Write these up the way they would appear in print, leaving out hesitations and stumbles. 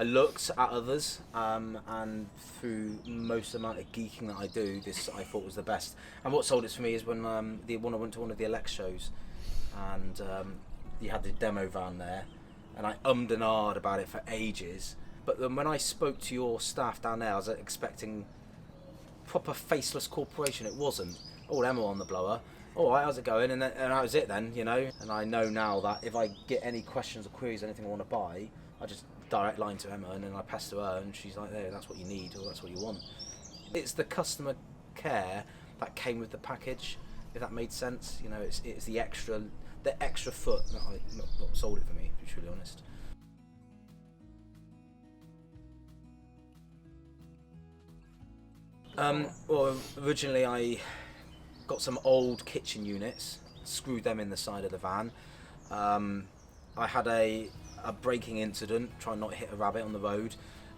I looked at others, and through most amount of geeking that I do, this I thought was the best. And what sold it for me is when I went to one of the elect shows, and you had the demo van there, and I ummed and ahed about it for ages. But then when I spoke to your staff down there, I was expecting proper faceless corporation. It wasn't. All Emma on the blower. All right, how's it going? And that was it then, you know. And I know now that if I get any questions or queries, anything I want to buy, I just direct line to Emma, and then I pass to her, and she's like, "There, that's what you need, or that's what you want." It's the customer care that came with the package, if that made sense. You know, it's the extra foot that sold it for me, to be truly honest. Well, originally I got some old kitchen units, screwed them in the side of the van. I had a braking incident, trying not to hit a rabbit on the road,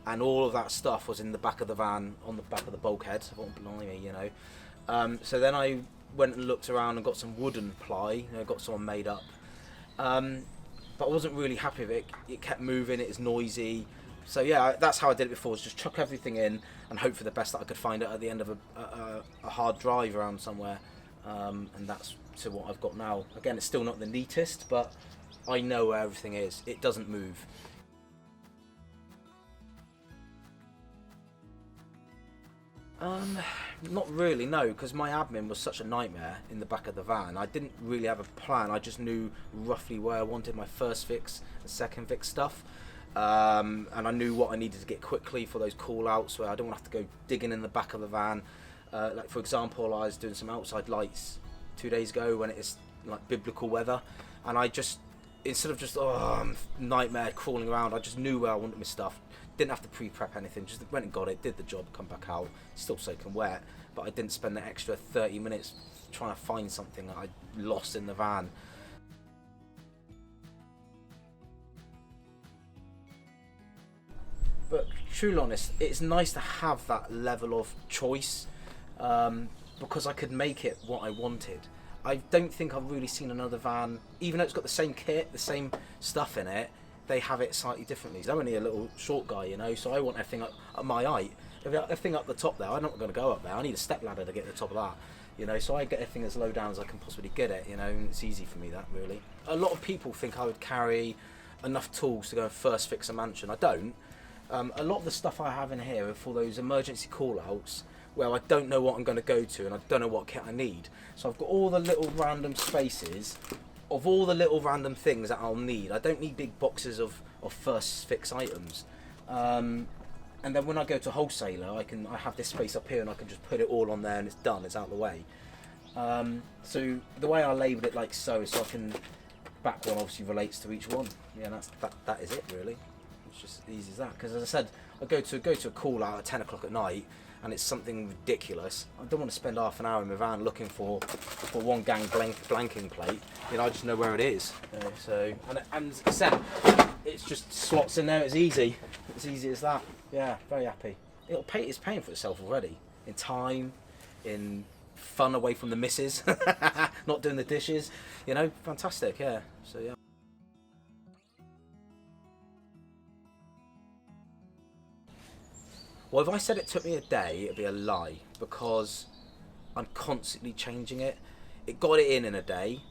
and all of that stuff was in the back of the van, on the back of the bulkhead. I thought, blimey, you know. So then I went and looked around and got some wooden ply, you know, got someone made up. But I wasn't really happy with it. It kept moving, it was noisy. So yeah, that's how I did it before, was just chuck everything in and hope for the best that I could find it at the end of a hard drive around somewhere. And that's to what I've got now. Again, it's still not the neatest, but I know where everything is. It doesn't move. Not really, no, because my admin was such a nightmare in the back of the van. I didn't really have a plan. I just knew roughly where I wanted my first fix and second fix stuff. And I knew what I needed to get quickly for those call outs where I don't want to have to go digging in the back of the van. Like for example, I was doing some outside lights 2 days ago when it is like biblical weather, and I just, instead of just nightmare crawling around, I just knew where I wanted my stuff. Didn't have to pre-prep anything, just went and got it, did the job, come back out, still soaking wet, but I didn't spend the extra 30 minutes trying to find something that I lost in the van. But truly honest, it's nice to have that level of choice, because I could make it what I wanted. I don't think I've really seen another van, even though it's got the same kit, the same stuff in it, they have it slightly differently. I'm only a little short guy, you know, so I want everything up at my height. If everything up the top there, I'm not going to go up there. I need a step ladder to get to the top of that, you know, so I get everything as low down as I can possibly get it, you know, and it's easy for me, that, really. A lot of people think I would carry enough tools to go and first fix a mansion. I don't. A lot of the stuff I have in here are for those emergency call-outs where I don't know what I'm going to go to and I don't know what kit I need. So I've got all the little random spaces of all the little random things that I'll need. I don't need big boxes of first fix items. And then when I go to wholesaler, I have this space up here and I can just put it all on there and it's done, it's out of the way. So the way I labelled it like so I can, back one obviously relates to each one. Yeah, that is it really. It's just as easy as that. Because as I said, I go to a call out at 10 o'clock at night and it's something ridiculous. I don't want to spend half an hour in my van looking for one gang blanking plate. You know, I just know where it is. So and as I said, it's just slots in there. It's easy. It's easy as that. Yeah, very happy. It's paying for itself already. In time, in fun away from the missus, not doing the dishes. You know, fantastic. Yeah. So yeah. Well, if I said it took me a day, it'd be a lie, because I'm constantly changing it. It got it in a day.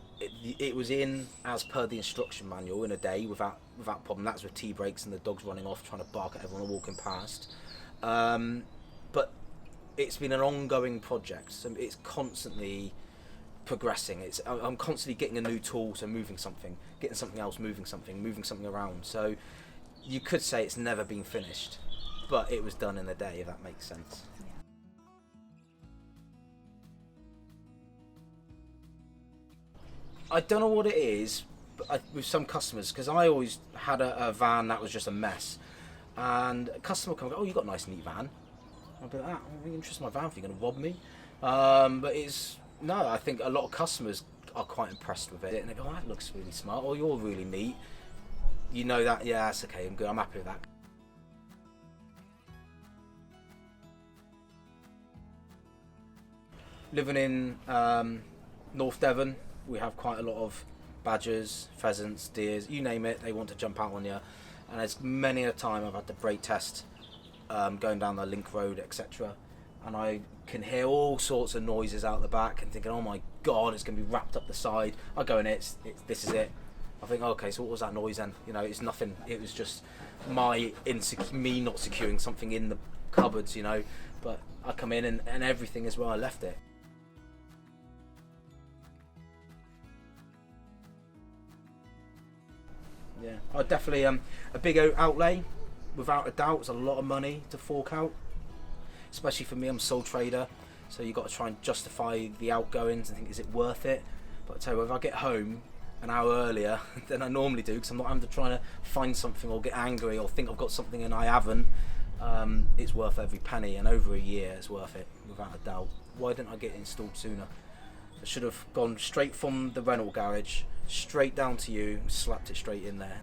It was in as per the instruction manual in a day without problem. That's with tea breaks and the dogs running off trying to bark at everyone walking past. But it's been an ongoing project, so it's constantly progressing. I'm constantly getting a new tool, so moving something, getting something else, moving something around. So you could say it's never been finished. But it was done in a day, if that makes sense. I don't know what it is with some customers, because I always had a van that was just a mess. And a customer comes, "Oh, you got a nice neat van." I'll be like, "I'm really interested in my van, if you're going to rob me." But no, I think a lot of customers are quite impressed with it. And they go, "Oh, that looks really smart," or "You're really neat." You know that, yeah, that's okay, I'm good, I'm happy with that. Living in North Devon, we have quite a lot of badgers, pheasants, deers, you name it, they want to jump out on you. And there's many a time I've had to brake test going down the link road, etc. And I can hear all sorts of noises out the back and thinking, oh my god, it's going to be wrapped up the side. I go in it, this is it. I think, okay, so what was that noise then? You know, it's nothing. It was just me not securing something in the cupboards, you know. But I come in and everything is where I left it. Yeah, I definitely a big outlay, without a doubt. It's a lot of money to fork out, especially for me. I'm a sole trader, so you've got to try and justify the outgoings and think, is it worth it? But I tell you, if I get home an hour earlier than I normally do, because I'm not having to try to find something or get angry or think I've got something and I haven't, it's worth every penny, and over a year it's worth it, without a doubt. Why didn't I get it installed sooner? I should have gone straight from the rental garage, straight down to you, slapped it straight in there.